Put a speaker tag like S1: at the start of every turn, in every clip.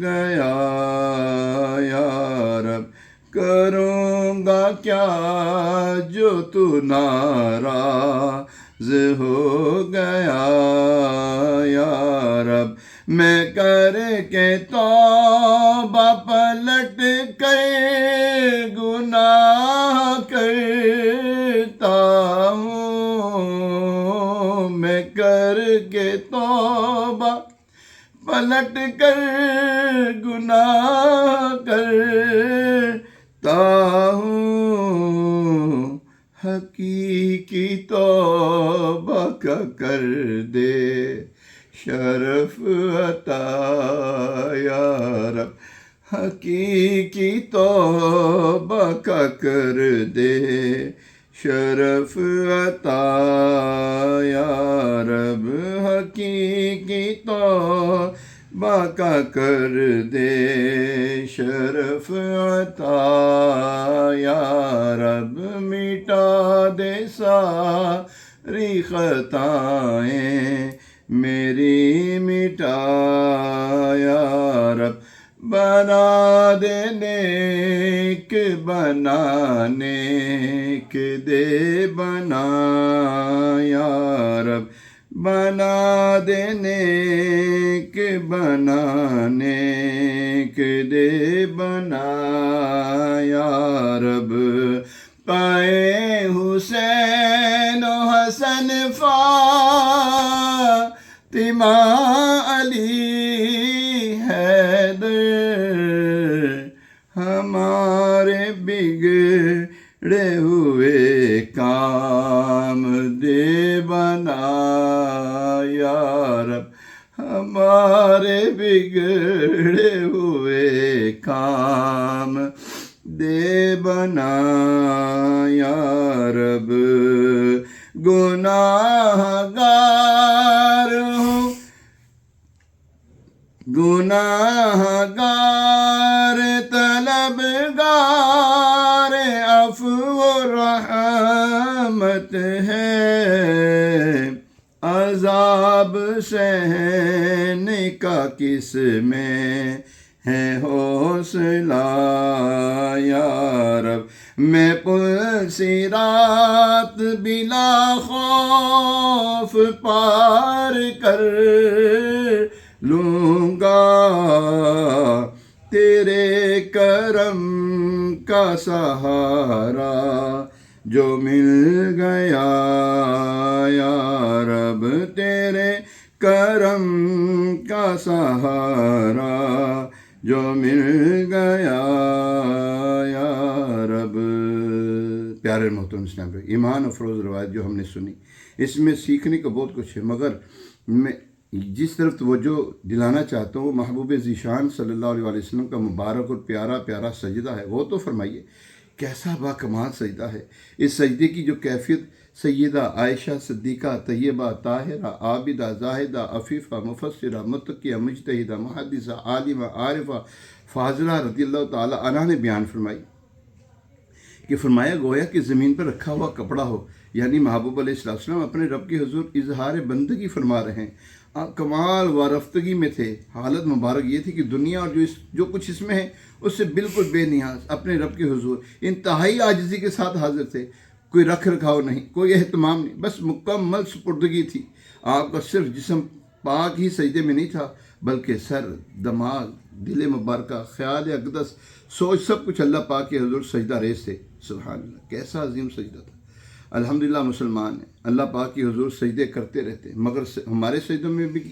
S1: گیا یا رب، کروں گا کیا جو تو ناراض ہو گیا یا رب، میں کر کے توبہ پلٹ کر گناہ کرتا ہوں، میں کر کے توبہ پلٹ کر گناہ کرتا ہوں، حقیقی توبہ کا کر دے شرف عطا یا رب، حقیقی توبہ کا کر دے شرف عطا یا رب، حقیقی توبہ کا کر دے شرف عطا یا رب، مٹا دے ساری خطائیں میری مٹا یا رب، بنا دے نیک بنا نیک دے بنا یا رب، بنا دے نیک بنا نیک دے بنا یا رب، پائے حسین و حسن فاطمہ علی حیدر، ہمارے بگڑے ہوئے کام دے بنا یا رب، ہمارے بگڑے ہوئے کام دے بنا یا رب، گناہ گار ہوں گناہ گار طلبگار عفو و رحمت ہے، عذاب سہنے کا کس میں ہے حوصلہ یا رب، میں پل صراط بلا خوف پار کر لوں گا، تیرے کرم کا سہارا جو مل گیا یا رب، تیرے کرم کا سہارا جو مل گیا یا رب۔ پیارے محترم اسلام بھائی، ایمان افروز روایت جو ہم نے سنی، اس میں سیکھنے کا بہت کچھ ہے، مگر میں جس طرف توجہ دلانا چاہتا ہوں وہ محبوب ذیشان صلی اللہ علیہ وسلم کا مبارک اور پیارا پیارا سجدہ ہے، وہ تو فرمائیے کیسا با کمال سجدہ ہے۔ اس سجدے کی جو کیفیت سیدہ عائشہ صدیقہ طیبہ طاہرہ عابدہ زاہدہ عفیفہ مفسرہ متقیہ مجتہدہ محدثہ عالمہ عارفہ فاضلہ رضی اللہ تعالی عنہ نے بیان فرمائی کہ فرمایا گویا کہ زمین پر رکھا ہوا کپڑا ہو، یعنی محبوب علیہ السلام اپنے رب کے حضور اظہار بندگی فرما رہے ہیں، کمال و رفتگی میں تھے۔ حالت مبارک یہ تھی کہ دنیا اور جو کچھ اس میں ہے اس سے بالکل بے نیاز اپنے رب کے حضور انتہائی عاجزی کے ساتھ حاضر تھے، کوئی رکھ رکھاؤ نہیں، کوئی اہتمام نہیں، بس مکمل سپردگی تھی۔ آپ کا صرف جسم پاک ہی سجدے میں نہیں تھا، بلکہ سر، دماغ، دل مبارکہ، خیال اقدس، سوچ، سب کچھ اللہ پاک کے حضور سجدہ ریز تھے۔ سبحان اللہ، کیسا عظیم سجدہ تھا۔ الحمدللہ مسلمان ہیں، اللہ پاک کی حضور سجدے کرتے رہتے ہیں، مگر ہمارے سجدوں میں بھی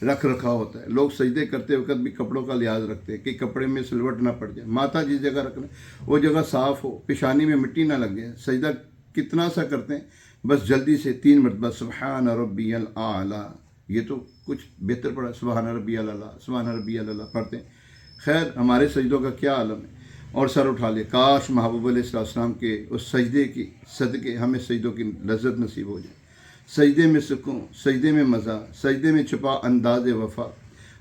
S1: رکھ رکھا ہوتا ہے۔ لوگ سجدے کرتے وقت بھی کپڑوں کا لحاظ رکھتے ہیں کہ کپڑے میں سلوٹ نہ پڑ جائے، ماتھا جس جگہ رکھنا وہ جگہ صاف ہو، پیشانی میں مٹی نہ لگ جائے۔ سجدہ کتنا سا کرتے ہیں، بس جلدی سے 3 مرتبہ سبحان ربی الاعلیٰ، یہ تو کچھ بہتر پڑا، سبحان ربی الاعلیٰ، سبحان ربی الاعلیٰ پڑھتے ہیں۔ خیر، ہمارے سجدوں کا کیا عالم ہے، اور سر اٹھا لے، کاش محبوب علیہ السلام کے اس سجدے کی صدقے ہمیں سجدوں کی لذت نصیب ہو جائے۔ سجدے میں سکون، سجدے میں مزہ، سجدے میں چھپا انداز وفا،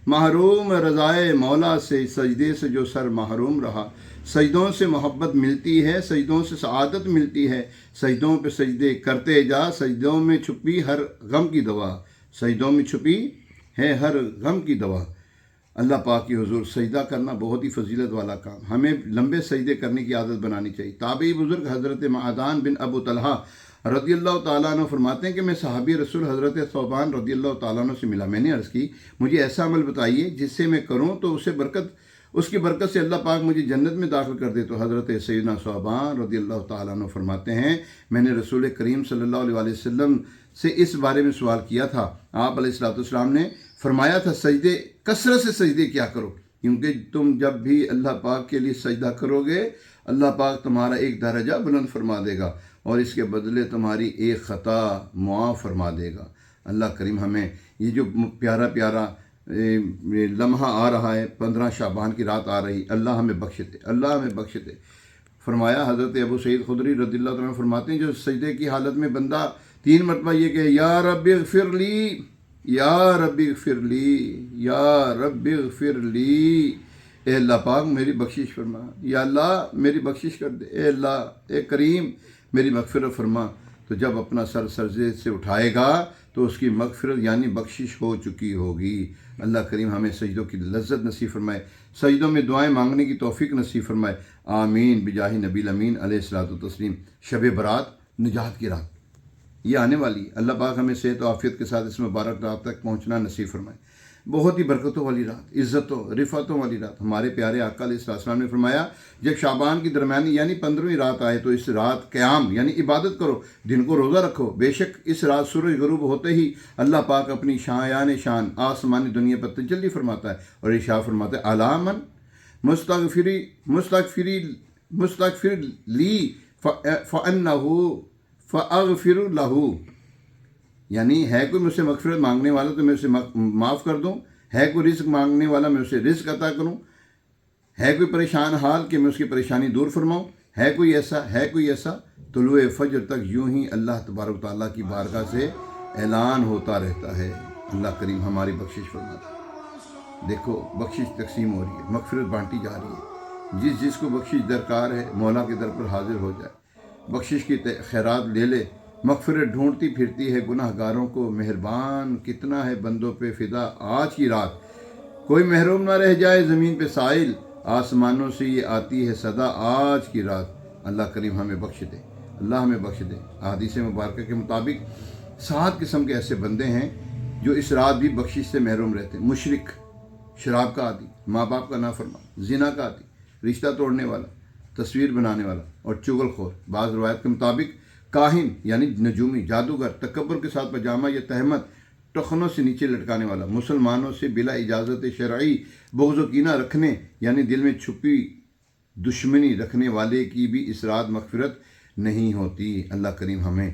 S1: محروم رضائے مولا سے سجدے سے جو سر محروم رہا، سجدوں سے محبت ملتی ہے، سجدوں سے سعادت ملتی ہے، سجدوں پہ سجدے کرتے جا، سجدوں میں چھپی ہر غم کی دوا، سجدوں میں چھپی ہے ہر غم کی دوا۔ اللہ پاک کی حضور سجدہ کرنا بہت ہی فضیلت والا کام، ہمیں لمبے سجدے کرنے کی عادت بنانی چاہیے۔ تابعی بزرگ حضرت معدان بن ابو طلحہ رضی اللہ تعالیٰ عنہ فرماتے ہیں کہ میں صحابی رسول حضرت ثوبان رضی اللہ تعالیٰ عنہ سے ملا، میں نے عرض کی مجھے ایسا عمل بتائیے جس سے میں کروں تو اس کی برکت سے اللہ پاک مجھے جنت میں داخل کر دے۔ تو حضرت سیدنا ثوبان رضی اللہ تعالیٰ عنہ فرماتے ہیں میں نے رسول کریم صلی اللہ علیہ وسلم سے اس بارے میں سوال کیا تھا، آپ علیہ السلام نے فرمایا تھا سجدے کثرت سے سجدے کیا کرو، کیونکہ تم جب بھی اللہ پاک کے لیے سجدہ کرو گے اللہ پاک تمہارا ایک درجہ بلند فرما دے گا اور اس کے بدلے تمہاری ایک خطا معاف فرما دے گا۔ اللہ کریم ہمیں یہ جو پیارا پیارا لمحہ آ رہا ہے، 15 شعبان کی رات آ رہی، اللہ ہمیں بخش دے، اللہ ہمیں بخش دے۔ فرمایا حضرت ابو سعید خدری رضی اللہ عنہ فرماتے ہیں جو سجدے کی حالت میں بندہ 3 مرتبہ یہ کہ یا رب اغفر لی، یا رب اغفر لی، یا رب اغفر لی، اے اللہ پاک میری بخشش فرما، یا اللہ میری بخشش کر دے، اے اللہ اے کریم میری مغفرت فرما، تو جب اپنا سر سجدے سے اٹھائے گا تو اس کی مغفرت یعنی بخشش ہو چکی ہوگی۔ اللہ کریم ہمیں سجدوں کی لذت نصیب فرمائے، سجدوں میں دعائیں مانگنے کی توفیق نصیب فرمائے، آمین بجاہ نبی الامین علیہ الصلوۃ والتسلیم۔ شب برات نجات کی رات یہ آنے والی ہے، اللہ پاک ہمیں صحت و عافیت کے ساتھ اس مبارک رات تک پہنچنا نصیب فرمائے۔ بہت ہی برکتوں والی رات، عزتوں رفعتوں والی رات۔ ہمارے پیارے آقا علیہ السلام نے فرمایا جب شعبان کی درمیانی یعنی 15ویں رات آئے تو اس رات قیام یعنی عبادت کرو، دن کو روزہ رکھو، بے شک اس رات سورج غروب ہوتے ہی اللہ پاک اپنی شان آسمانی دنیا پر تجلی فرماتا ہے اور ارشاد فرماتا ہے علامن مستغفر لی فاغفر لہ، یعنی ہے کوئی مجھ سے مغفرت مانگنے والا تو میں اسے معاف کر دوں، ہے کوئی رزق مانگنے والا میں اسے رزق عطا کروں، ہے کوئی پریشان حال کہ میں اس کی پریشانی دور فرماؤں، ہے کوئی ایسا طلوع فجر تک یوں ہی اللہ تبارک و تعالیٰ کی بارگاہ سے اعلان ہوتا رہتا ہے۔ اللہ کریم ہماری بخشش فرماتا ہے۔ دیکھو بخشش تقسیم ہو رہی ہے، مغفرت بانٹی جا رہی ہے، جس کو بخشش درکار ہے مولا کے در پر حاضر ہو جائے، بخشش کی خیرات لے لے، مغفرت ڈھونڈتی پھرتی ہے گناہ گاروں کو، مہربان کتنا ہے بندوں پہ فدا آج کی رات، کوئی محروم نہ رہ جائے زمین پہ سائل، آسمانوں سے یہ آتی ہے صدا آج کی رات۔ اللہ کریم ہمیں بخش دے، اللہ ہمیں بخش دے۔ احادیث مبارکہ کے مطابق 7 قسم کے ایسے بندے ہیں جو اس رات بھی بخشش سے محروم رہتے ہیں۔ مشرک، شراب کا عادی، ماں باپ کا نافرمان، زنا کا عادی، رشتہ توڑنے والا، تصویر بنانے والا اور چغل خور۔ بعض روایت کے مطابق کاہن یعنی نجومی، جادوگر، تکبر کے ساتھ پاجامہ یا تہمت ٹخنوں سے نیچے لٹکانے والا، مسلمانوں سے بلا اجازت شرعی بغض و کینہ رکھنے یعنی دل میں چھپی دشمنی رکھنے والے کی بھی اس رات مغفرت نہیں ہوتی۔ اللہ کریم ہمیں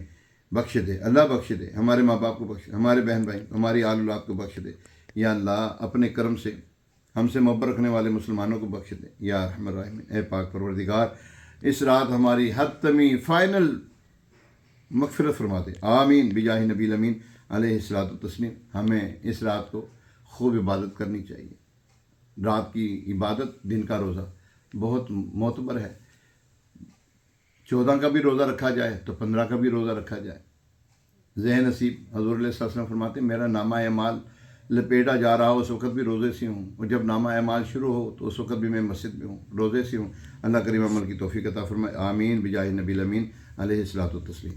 S1: بخش دے، اللہ بخش دے، ہمارے ماں باپ کو بخش دے، ہمارے بہن بھائی، ہماری آل اولاد کو بخش دے، یا اللہ اپنے کرم سے ہم سے محبت رکھنے والے مسلمانوں کو بخش دے یا ارحم الراحمین۔ اے پاک پروردگار اس رات ہماری حتمی فائنل مغفرت فرما دے، آمین بجاہ نبی الامین علیہ الصلوۃ والتسلیم۔ ہمیں اس رات کو خوب عبادت کرنی چاہیے۔ رات کی عبادت دن کا روزہ بہت معتبر ہے، 14 کا بھی روزہ رکھا جائے تو 15 کا بھی روزہ رکھا جائے، ذہن نصیب۔ حضور علیہ السلام فرماتے ہیں میرا نامہ اعمال لپیٹا جا رہا ہو اس وقت بھی روزے سے ہوں، اور جب نامہ اعمال شروع ہو تو اس وقت بھی میں مسجد میں ہوں، روزے سے ہوں۔ اللہ کریم عمل کی توفیق عطا فرمائے، آمین بجاہ نبی الامین علیہ الصلوۃ والتسلیم۔